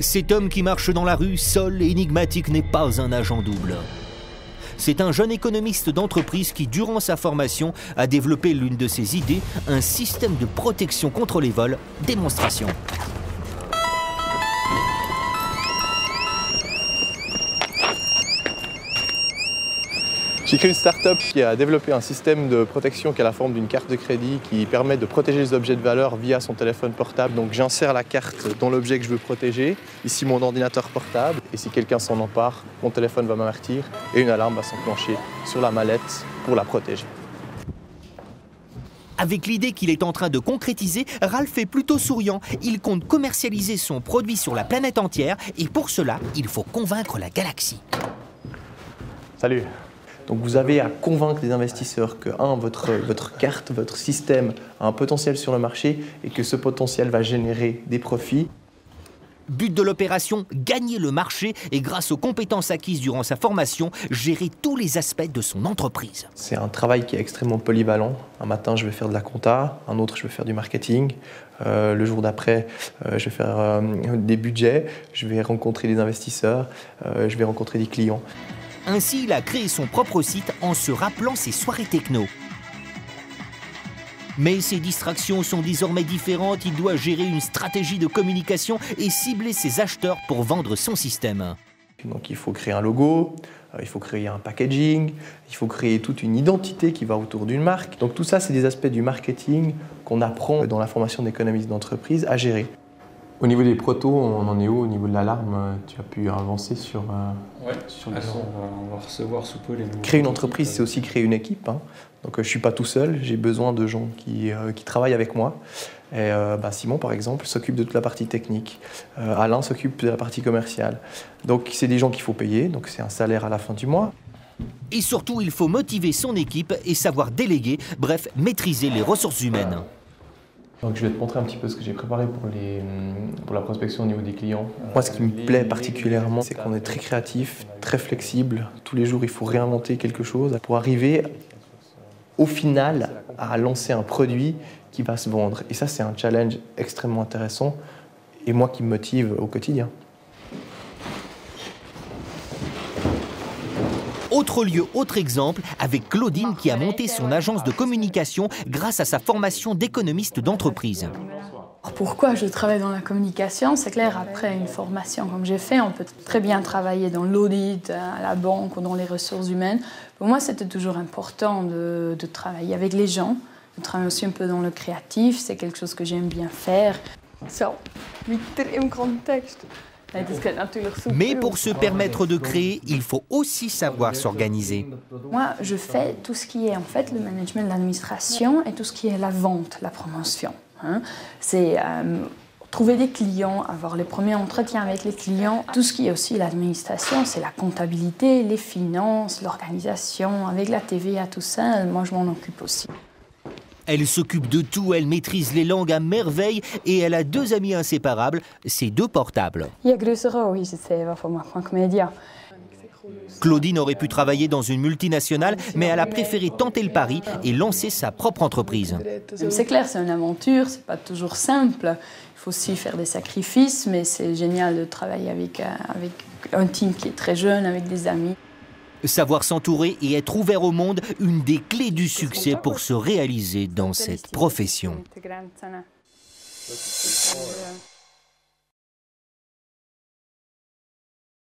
Cet homme qui marche dans la rue, seul et énigmatique, n'est pas un agent double. C'est un jeune économiste d'entreprise qui, durant sa formation, a développé l'une de ses idées, un système de protection contre les vols. Démonstration. J'ai créé une start-up qui a développé un système de protection qui a la forme d'une carte de crédit qui permet de protéger les objets de valeur via son téléphone portable. Donc j'insère la carte dans l'objet que je veux protéger, ici mon ordinateur portable, et si quelqu'un s'en empare, mon téléphone va m'avertir et une alarme va s'enclencher sur la mallette pour la protéger. Avec l'idée qu'il est en train de concrétiser, Ralph est plutôt souriant. Il compte commercialiser son produit sur la planète entière et pour cela, il faut convaincre la galaxie. Salut! Donc vous avez à convaincre les investisseurs que votre carte, votre système a un potentiel sur le marché et que ce potentiel va générer des profits. But de l'opération, gagner le marché et grâce aux compétences acquises durant sa formation, gérer tous les aspects de son entreprise. C'est un travail qui est extrêmement polyvalent. Un matin, je vais faire de la compta, un autre, je vais faire du marketing. Le jour d'après, je vais faire des budgets, je vais rencontrer des investisseurs, je vais rencontrer des clients. Ainsi, il a créé son propre site en se rappelant ses soirées techno. Mais ses distractions sont désormais différentes. Il doit gérer une stratégie de communication et cibler ses acheteurs pour vendre son système. Donc il faut créer un logo, il faut créer un packaging, il faut créer toute une identité qui va autour d'une marque. Donc tout ça, c'est des aspects du marketing qu'on apprend dans la formation d'économiste d'entreprise à gérer. Au niveau des protos, on en est où? Au niveau de l'alarme, tu as pu avancer sur le on va recevoir sous peu les nouveaux. Créer une entreprise, c'est aussi créer une équipe. Hein. Donc je ne suis pas tout seul, j'ai besoin de gens qui travaillent avec moi. Et, Simon, par exemple, s'occupe de toute la partie technique. Alain s'occupe de la partie commerciale. Donc c'est des gens qu'il faut payer, donc c'est un salaire à la fin du mois. Et surtout, il faut motiver son équipe et savoir déléguer, bref, maîtriser les ressources humaines. Donc je vais te montrer un petit peu ce que j'ai préparé pour la prospection au niveau des clients. Moi, ce qui me plaît particulièrement, c'est qu'on est très créatif, très flexible. Tous les jours, il faut réinventer quelque chose pour arriver, au final, à lancer un produit qui va se vendre. Et ça, c'est un challenge extrêmement intéressant et moi qui me motive au quotidien. Autre lieu, autre exemple, avec Claudine qui a monté son agence de communication grâce à sa formation d'économiste d'entreprise. Pourquoi je travaille dans la communication? C'est clair, après une formation comme j'ai fait, on peut très bien travailler dans l'audit, à la banque ou dans les ressources humaines. Pour moi, c'était toujours important de travailler avec les gens, de travailler aussi un peu dans le créatif, c'est quelque chose que j'aime bien faire. Zo, wieder im Kontext. Mais pour se permettre de créer, il faut aussi savoir s'organiser. Moi, je fais tout ce qui est en fait le management de l'administration et tout ce qui est la vente, la promotion. Hein. C'est trouver des clients, avoir les premiers entretiens avec les clients. Tout ce qui est aussi l'administration, c'est la comptabilité, les finances, l'organisation, avec la TVA, tout ça. Moi, je m'en occupe aussi. Elle s'occupe de tout, elle maîtrise les langues à merveille et elle a deux amis inséparables, ses deux portables. Claudine aurait pu travailler dans une multinationale, mais elle a préféré tenter le pari et lancer sa propre entreprise. C'est clair, c'est une aventure, c'est pas toujours simple. Il faut aussi faire des sacrifices, mais c'est génial de travailler avec un team qui est très jeune, avec des amis. Savoir s'entourer et être ouvert au monde, une des clés du succès pour se réaliser dans cette profession.